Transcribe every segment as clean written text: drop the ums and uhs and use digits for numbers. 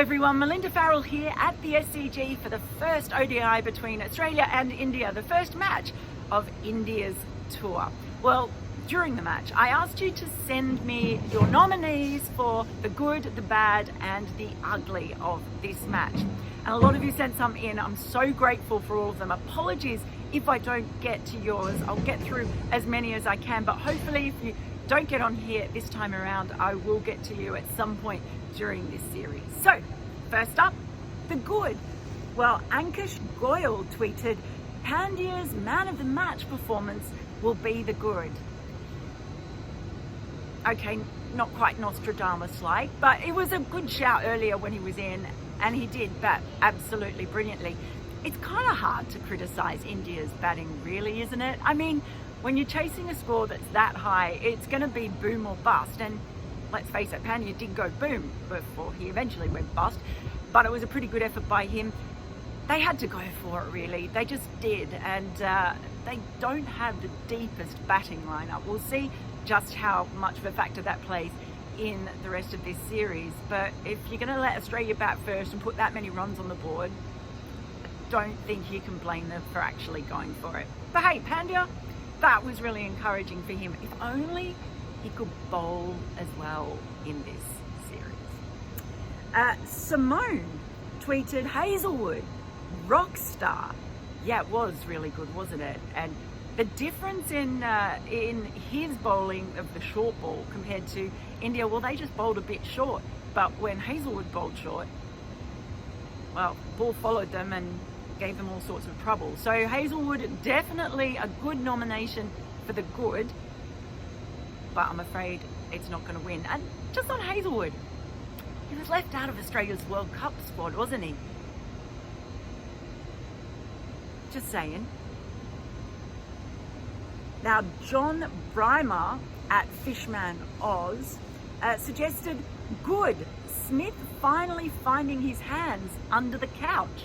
everyone, Melinda Farrell here at the SCG for the first ODI between Australia and India, the first match of India's tour. Well, during the match, I asked you to send me your nominees for the good, the bad and the ugly of this match. And a lot of you sent some in. I'm so grateful for all of them. Apologies if I don't get to yours. I'll get through as many as I can, but hopefully if you don't get on here this time around, I will get to you at some point during this series. So, first up, the good. Well, Ankush Goyal tweeted, Pandya's man of the match performance will be the good. Okay, not quite Nostradamus-like, but it was a good shout earlier when he was in, and he did bat absolutely brilliantly. It's kind of hard to criticise India's batting, really, isn't it? I mean, when you're chasing a score that's that high, it's going to be boom or bust. And let's face it, Pandya did go boom before he eventually went bust, but it was a pretty good effort by him. They had to go for it, really. They just did, and they don't have the deepest batting lineup. We'll see just how much of a factor that plays in the rest of this series. But if you're going to let Australia bat first and put that many runs on the board, I don't think you can blame them for actually going for it. But hey, Pandya, that was really encouraging for him. If only he could bowl as well in this series. Simone tweeted, Hazelwood, rock star. Yeah, it was really good, wasn't it? And the difference in his bowling of the short ball compared to India, well, they just bowled a bit short. But when Hazelwood bowled short, well, ball followed them and gave them all sorts of trouble. So Hazelwood, definitely a good nomination for the good, but I'm afraid it's not going to win. And just on Hazelwood, he was left out of Australia's World Cup squad, wasn't he? Just saying. Now, John Brymer at Fishman Oz suggested, good, Smith finally finding his hands under the couch.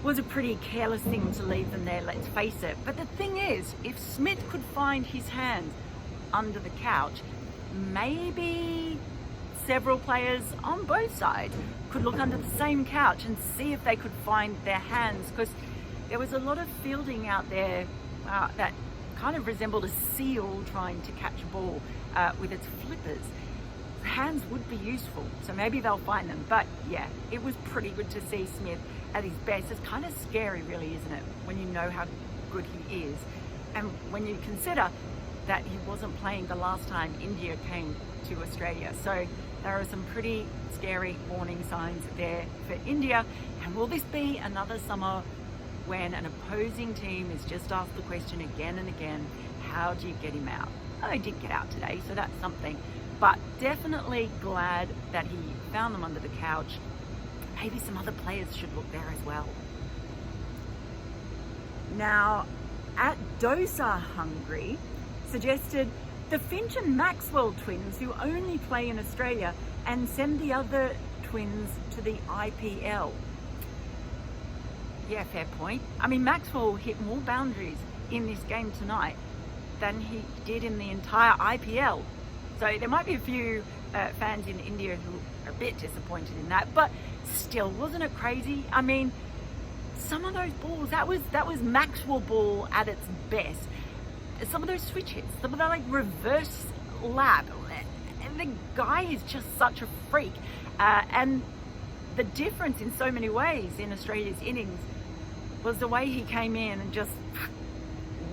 Was a pretty careless thing to leave them there, let's face it. But the thing is, if Smith could find his hands under the couch, maybe several players on both sides could look under the same couch and see if they could find their hands, because there was a lot of fielding out there that kind of resembled a seal trying to catch a ball with its flippers. Hands would be useful, so maybe they'll find them. But yeah, it was pretty good to see Smith at his best. It's kind of scary, really, isn't it, when you know how good he is, and when you consider that he wasn't playing the last time India came to Australia. So there are some pretty scary warning signs there for India. And will this be another summer when an opposing team is just asked the question again and again, how do you get him out? Oh, he did get out today, so that's something. But definitely glad that he found them under the couch. Maybe some other players should look there as well. Now, at Dosa Hungry suggested the Finch and Maxwell twins, who only play in Australia, and send the other twins to the IPL. Yeah, fair point. I mean, Maxwell hit more boundaries in this game tonight than he did in the entire IPL. So there might be a few fans in India who are a bit disappointed in that, but still, wasn't it crazy? I mean, some of those balls, that was Maxwell ball at its best. Some of those switch hits, some of that like reverse lap. And the guy is just such a freak. And the difference in so many ways in Australia's innings was the way he came in and just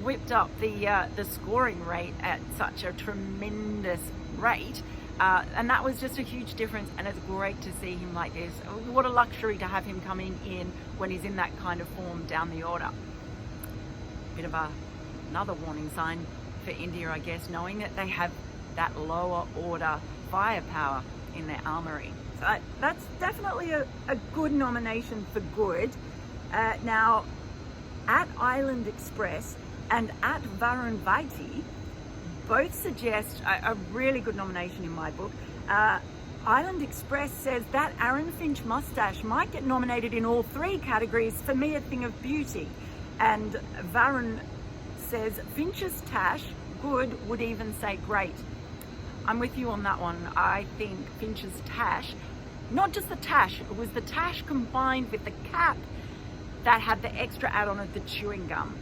whipped up the scoring rate at such a tremendous rate. And that was just a huge difference, and it's great to see him like this. What a luxury to have him coming in when he's in that kind of form down the order. Bit of another warning sign for India, I guess, knowing that they have that lower order firepower in their armoury. So that's definitely a good nomination for good. Now, at Island Express and at Varun Vaiti both suggest a really good nomination in my book. Island Express says that Aaron Finch mustache might get nominated in all three categories, for me a thing of beauty. And Varun says Finch's tash, good, would even say great. I'm with you on that one. I think Finch's tash Not just the tash, it was the tash combined with the cap that had the extra add-on of the chewing gum.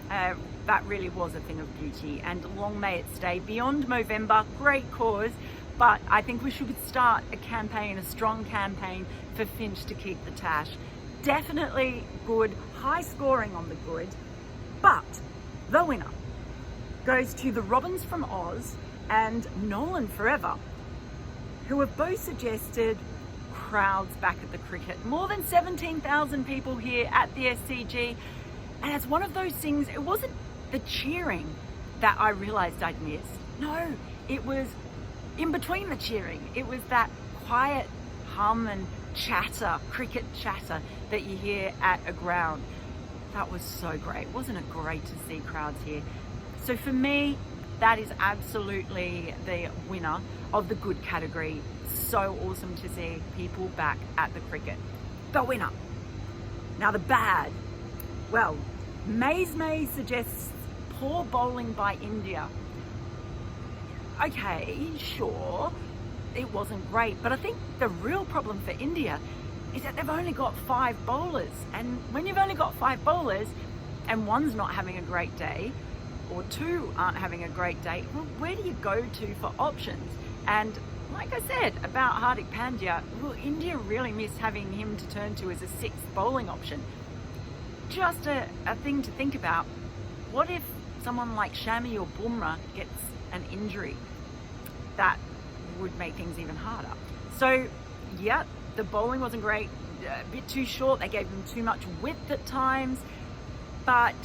That really was a thing of beauty, and long may it stay. Beyond Movember, great cause, but I think we should start a campaign, a strong campaign for Finch to keep the tash. Definitely good, high scoring on the good, but the winner goes to the Robins from Oz and Nolan Forever, who have both suggested crowds back at the cricket. More than 17,000 people here at the SCG, and it's one of those things, it wasn't the cheering that I realised I'd missed. No, it was in between the cheering. It was that quiet hum and chatter, cricket chatter, that you hear at a ground. That was so great. Wasn't it great to see crowds here? So for me, that is absolutely the winner of the good category. So awesome to see people back at the cricket. The winner. Now the bad. Well, Maze suggests poor bowling by India. Okay, sure, it wasn't great, but I think the real problem for India is that they've only got 5 bowlers. And when you've only got 5 bowlers and one's not having a great day, or 2 aren't having a great day, well, where do you go to for options? And like I said about Hardik Pandya, well, India really missed having him to turn to as a 6th bowling option. Just a thing to think about. What if someone like Shami or Bumrah gets an injury? That would make things even harder. So, yeah, the bowling wasn't great, a bit too short. They gave them too much width at times, but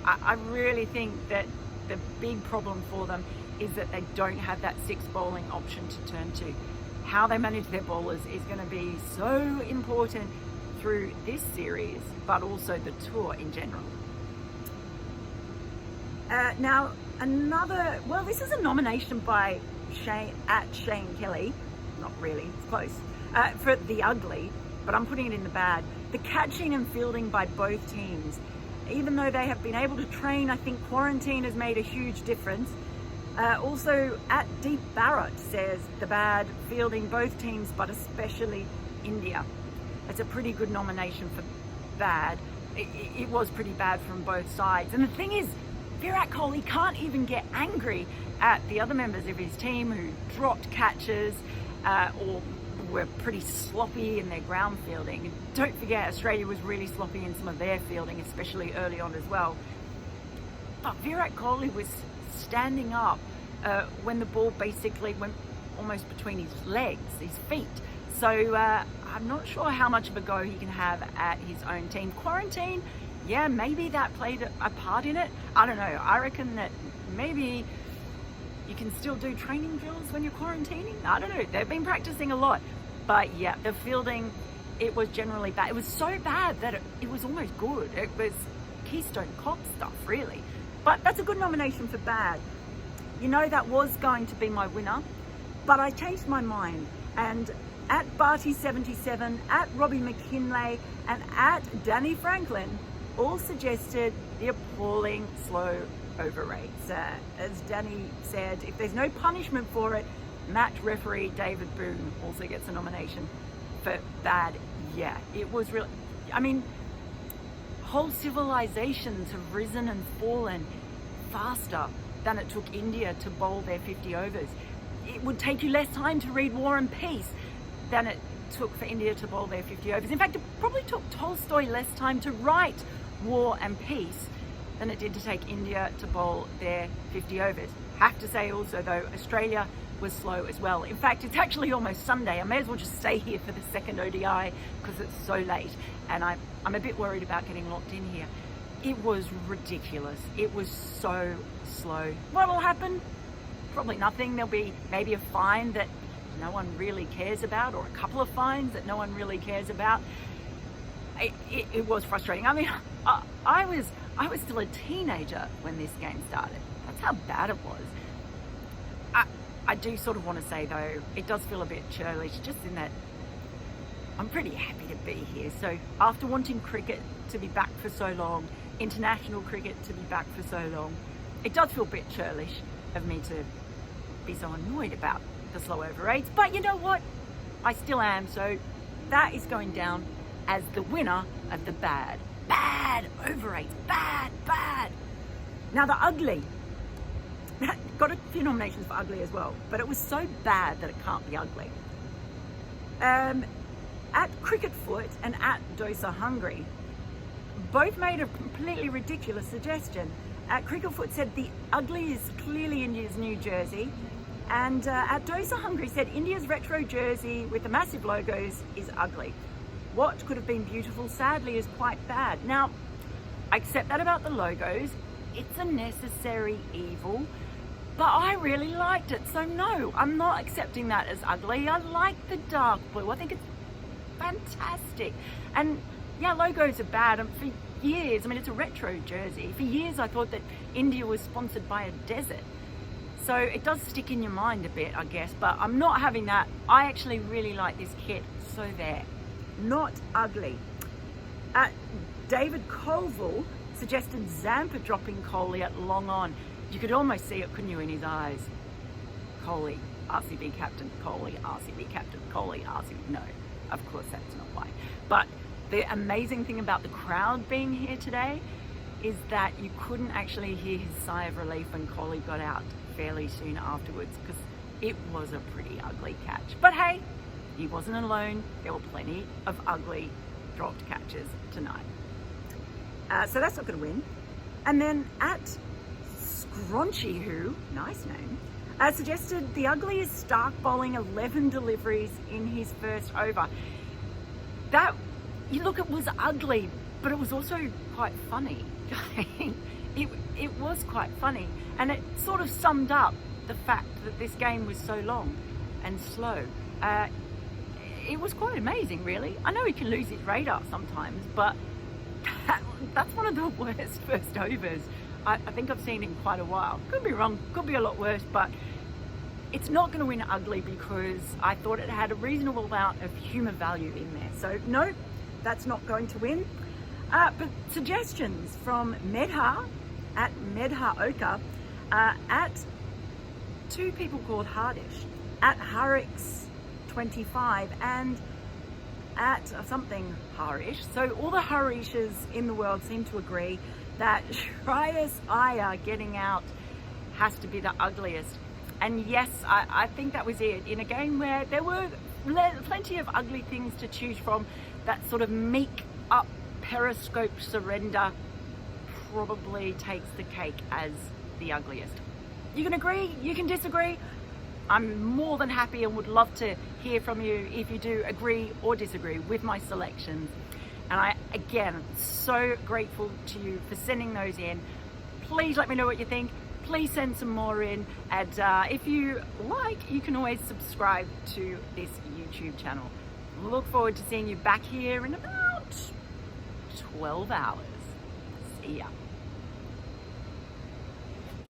I really think that the big problem for them is that they don't have that 6th bowling option to turn to. How they manage their bowlers is going to be so important through this series, but also the tour in general. Now, this is a nomination by Shane Kelly, not really, it's close, for the ugly, but I'm putting it in the bad. The catching and fielding by both teams. Even though they have been able to train, I think quarantine has made a huge difference. Also, at Deep Barrett says the bad, fielding both teams, but especially India. It's a pretty good nomination for bad. It was pretty bad from both sides. And the thing is, Virat Kohli can't even get angry at the other members of his team who dropped catches or were pretty sloppy in their ground fielding. And don't forget, Australia was really sloppy in some of their fielding, especially early on as well. But Virat Kohli was standing up when the ball basically went almost between his legs, his feet. So I'm not sure how much of a go he can have at his own team. Quarantine, yeah, maybe that played a part in it. I don't know. I reckon that maybe you can still do training drills when you're quarantining. I don't know. They've been practicing a lot. But yeah, the fielding, it was generally bad. It was so bad that it was almost good. It was Keystone Cop stuff, really. But that's a good nomination for bad. You know, that was going to be my winner, but I changed my mind. And at Barty77, at Robbie McKinlay, and at Danny Franklin all suggested the appalling slow over rates. As Danny said, if there's no punishment for it, match referee David Boone also gets a nomination for bad. Yeah, it was really, I mean, whole civilisations have risen and fallen faster than it took India to bowl their 50 overs. It would take you less time to read War and Peace than it took for India to bowl their 50 overs. In fact, it probably took Tolstoy less time to write War and Peace than it did to take India to bowl their 50 overs. Have to say also though, Australia was slow as well. In fact, it's actually almost Sunday. I may as well just stay here for the second ODI because it's so late, and I'm a bit worried about getting locked in here. It was ridiculous. It was so slow. What will happen? Probably nothing. There'll be maybe a fine that no one really cares about, or a couple of fines that no one really cares about. It was frustrating. I mean, I was still a teenager when this game started. That's how bad it was. I do sort of want to say though, it does feel a bit churlish, just in that I'm pretty happy to be here. So after wanting cricket to be back for so long, international cricket to be back for so long, it does feel a bit churlish of me to be so annoyed about the slow over rates. But you know what? I still am. So that is going down as the winner of the bad. Bad over 8. Bad. Now the ugly. Got a few nominations for ugly as well, but it was so bad that it can't be ugly. At Cricket Foot and at Dosa Hungry both made a completely ridiculous suggestion. At Cricket Foot said the ugly is clearly India's new jersey, and at Dosa Hungry said India's retro jersey with the massive logos is ugly. What could have been beautiful, sadly, is quite bad. Now, I accept that about the logos. It's a necessary evil, but I really liked it. So no, I'm not accepting that as ugly. I like the dark blue. I think it's fantastic. And yeah, logos are bad. And for years, I mean, it's a retro jersey. For years, I thought that India was sponsored by a desert. So it does stick in your mind a bit, I guess, but I'm not having that. I actually really like this kit. So there, not ugly. David Colville suggested Zampa dropping Kohli at long on. You could almost see it, couldn't you, in his eyes? Kohli, RCB captain, Kohli, RCB captain, Kohli, RCB. No, of course that's not why. But the amazing thing about the crowd being here today is that you couldn't actually hear his sigh of relief when Kohli got out fairly soon afterwards, because it was a pretty ugly catch. But hey, he wasn't alone. There were plenty of ugly dropped catches tonight. So that's not going to win. And then at Scrunchy, who, nice name, suggested the ugly is Stark bowling 11 deliveries in his first over. That, you look, it was ugly, but it was also quite funny. It was quite funny, and it sort of summed up the fact that this game was so long and slow. It was quite amazing, really. I know he can lose his radar sometimes, but that's one of the worst first overs I think I've seen in quite a while. Could be wrong, could be a lot worse, but it's not going to win ugly because I thought it had a reasonable amount of humour value in there. So no, that's not going to win. But suggestions from Medha at Medha Oka, at two people called Hardish, at Harix25 and at something Harish. So all the Harishes in the world seem to agree that Shreyas Iyer getting out has to be the ugliest. And yes, I think that was it. In a game where there were plenty of ugly things to choose from, that sort of meek up periscope surrender probably takes the cake as the ugliest. You can agree, you can disagree. I'm more than happy and would love to hear from you if you do agree or disagree with my selections. And I, again, so grateful to you for sending those in. Please let me know what you think. Please send some more in. And if you like, you can always subscribe to this YouTube channel. Look forward to seeing you back here in about 12 hours. See ya.